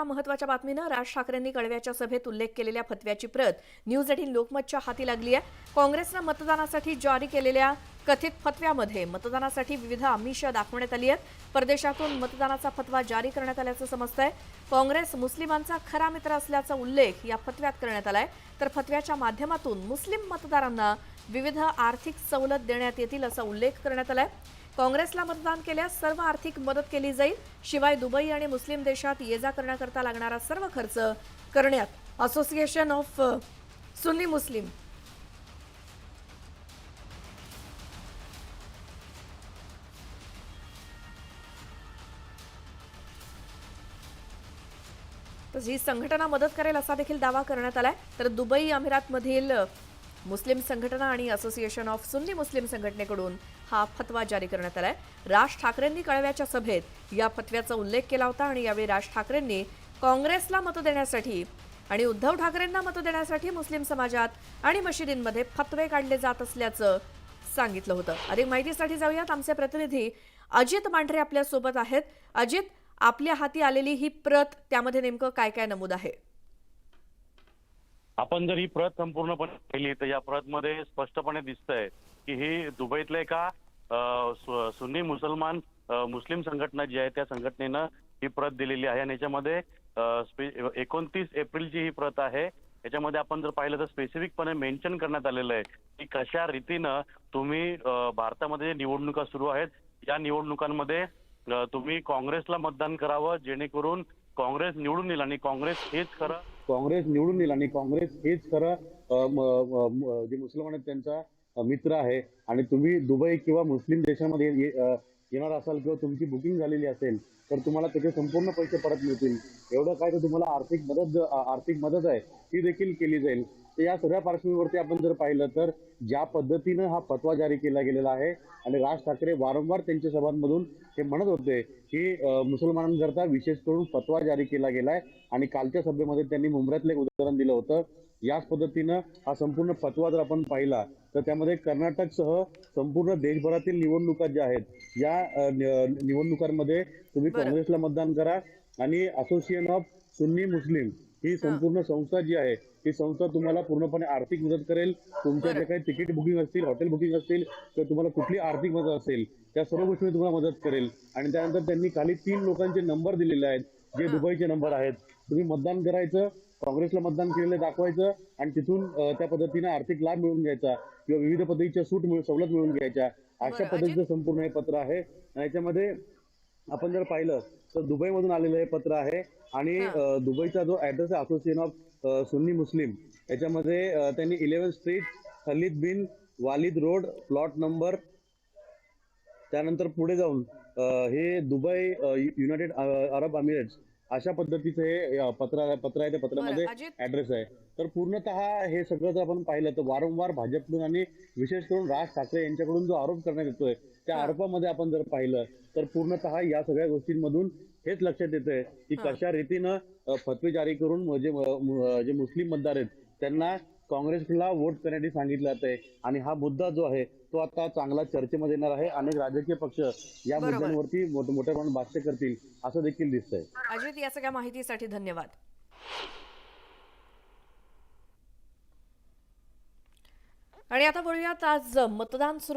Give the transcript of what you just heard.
महत्त्वाच्या बातमीनं राज ठाकरेंनी कळव्याच्या सभेत उल्लेख केलेल्या फतव्याची प्रत न्यूज 18 लोकमतच्या हाती लागली आहे। काँग्रेसनं मतदानासाठी जारी केलेल्या कथित फतव्यामध्ये मतदानासाठी विविध आमिष दाखवण्यात आली आहेत। परदेशातून मतदानाचा फतवा जारी करण्यात आल्याचं समजतंय। काँग्रेस मुस्लिमांचा खरा मित्र असल्याचा उल्लेख या फतव्यात करण्यात आलाय, तर फतव्याच्या माध्यमातून मुस्लिम मतदारांना विविध आर्थिक सवलत देण्यात येतील असा उल्लेख करण्यात आलाय। काँग्रेसला मतदान केल्यास सर्व आर्थिक मदत केली जाईल, शिवाय दुबई आणि मुस्लिम देशात ये-जा करण्याकरता लागणारा सर्व खर्च करण्यात असोसिएशन ऑफ सुन्नी मुस्लिम ही संघटना मदत करेल असा देखील दावा करण्यात आलाय। तर दुबई अमिरातमधील मुस्लिम संघटना आणि असोसिएशन ऑफ सुन्नी मुस्लिम संघटनेकडून हा फतवा जारी करण्यात आलाय। राज ठाकरेंनी कळव्याच्या सभेत या फतव्याचा उल्लेख केला होता आणि यावेळी राज ठाकरेंनी काँग्रेसला मत देण्यासाठी आणि उद्धव ठाकरेंना मत देण्यासाठी मुस्लिम समाजात आणि मशिदींमध्ये फतवे काढले जात असल्याचं सांगितलं होतं। अधिक माहितीसाठी जाऊयात, आमचे प्रतिनिधी अजित मांढरे आपल्या सोबत आहेत। अजित, आपल्या हाती आलेली ही प्रत, त्यामध्ये नेमकं काय काय नमूद आहे? आपण जर ही प्रत संपूर्णपणे पाहिली तर या प्रतमध्ये स्पष्टपणे दिसतंय की ही दुबईतल्या एका सुन्नी मुस्लिम संघटना जी आहे त्या संघटनेनं ही प्रत दिलेली आहे आणि याच्यामध्ये 29 एप्रिलची ही प्रत आहे। याच्यामध्ये आपण जर पाहिलं तर स्पेसिफिकपणे मेन्शन करण्यात आलेलं आहे की कशा रीतीनं तुम्ही भारतामध्ये निवडणुका सुरू आहेत या निवडणुकांमध्ये तुम्ही काँग्रेसला मतदान करावं, जेणेकरून काँग्रेस निवडून येईल आणि काँग्रेस हेच खरं जे मुसलमान आहेत त्यांचा मित्र आहे। आणि तुम्ही दुबई किंवा मुस्लिम देशामध्ये येणार असाल किंवा तुमची बुकिंग झालेली असेल तर तुम्हाला त्याचे संपूर्ण पैसे परत मिळतील। एवढं काय तर तुम्हाला आर्थिक मदत आहे ती देखील केली जाईल। तर या सगळ्या पार्श्वभूमीवरती आपण जर पाहिलं तर ज्या पद्धतीनं हा फतवा जारी केला गेलेला आहे आणि राज ठाकरे वारंवार त्यांच्या सभांमधून हे म्हणत होते की मुसलमानांकरता विशेष करून फतवा जारी केला गेलाय आणि कालच्या सभेमध्ये त्यांनी मुंबईतलं एक उदाहरण दिलं होतं। याच पद्धतीनं हा संपूर्ण फतवा जर आपण पाहिला तर त्यामध्ये कर्नाटकसह संपूर्ण देशभरातील निवडणुका ज्या आहेत या निवडणुकांमध्ये तुम्ही काँग्रेसला मतदान करा आणि असोसिएशन ऑफ सुन्नी मुस्लिम ही संपूर्ण संस्था जी आहे ती संस्था तुम्हाला पूर्णपणे आर्थिक मदत करेल। तुमच्या जे काही तिकीट बुकिंग असतील, हॉटेल बुकिंग असतील किंवा तुम्हाला कुठली आर्थिक मदत असेल त्या सर्व गोष्टी तुम्हाला मदत करेल। आणि त्यानंतर त्यांनी खाली 3 लोकांचे नंबर दिलेले आहेत जे दुबईचे नंबर आहेत। तुम्ही मतदान करायचं, काँग्रेसला मतदान केलेलं दाखवायचं आणि तिथून त्या पद्धतीने आर्थिक लाभ मिळवून घ्यायचा किंवा विविध पद्धतीच्या सवलत मिळवून घ्यायच्या, अशा पद्धतीचं संपूर्ण हे पत्र आहे। याच्यामध्ये आपण जर पाहिलं तर दुबईमधून आलेलं हे पत्र आहे आणि दुबईचा जो ऍड्रेस आहे असोसिएशन ऑफ सुन्नी मुस्लिम, याच्यामध्ये त्यांनी 11 स्ट्रीट खलीद बिन वालिद रोड प्लॉट नंबर, त्यानंतर पुढे जाऊन हे दुबई युनायटेड अरब अमिरेट्स अशा पद्धतीचं हे पत्र आहे। त्या पत्रामध्ये ऍड्रेस आहे। तर पूर्णतः हे सगळं जर आपण पाहिलं तर वारंवार भाजपकडून आणि विशेष करून राज ठाकरे यांच्याकडून जो आरोप करण्यात येतोय त्या आरोपामध्ये आपण जर पाहिलं तर पूर्णतः या सगळ्या गोष्टींमधून हेच लक्षात येतंय की कशा रीतीनं फतवे जारी करून जे मुस्लिम मतदार आहेत त्यांना काँग्रेसला वोट करण्यासाठी सांगितलं जातंय। आणि हा मुद्दा जो आहे तो आता चांगला चर्चेमध्ये येणार आहे। अनेक राजकीय पक्ष या मुद्द्यांवरती मोठ्या प्रमाणात भाष्य करतील असं देखील दिसतंय। अजित, या सगळ्या माहितीसाठी धन्यवाद। आणि आता बोलूयात, आज मतदान सुरू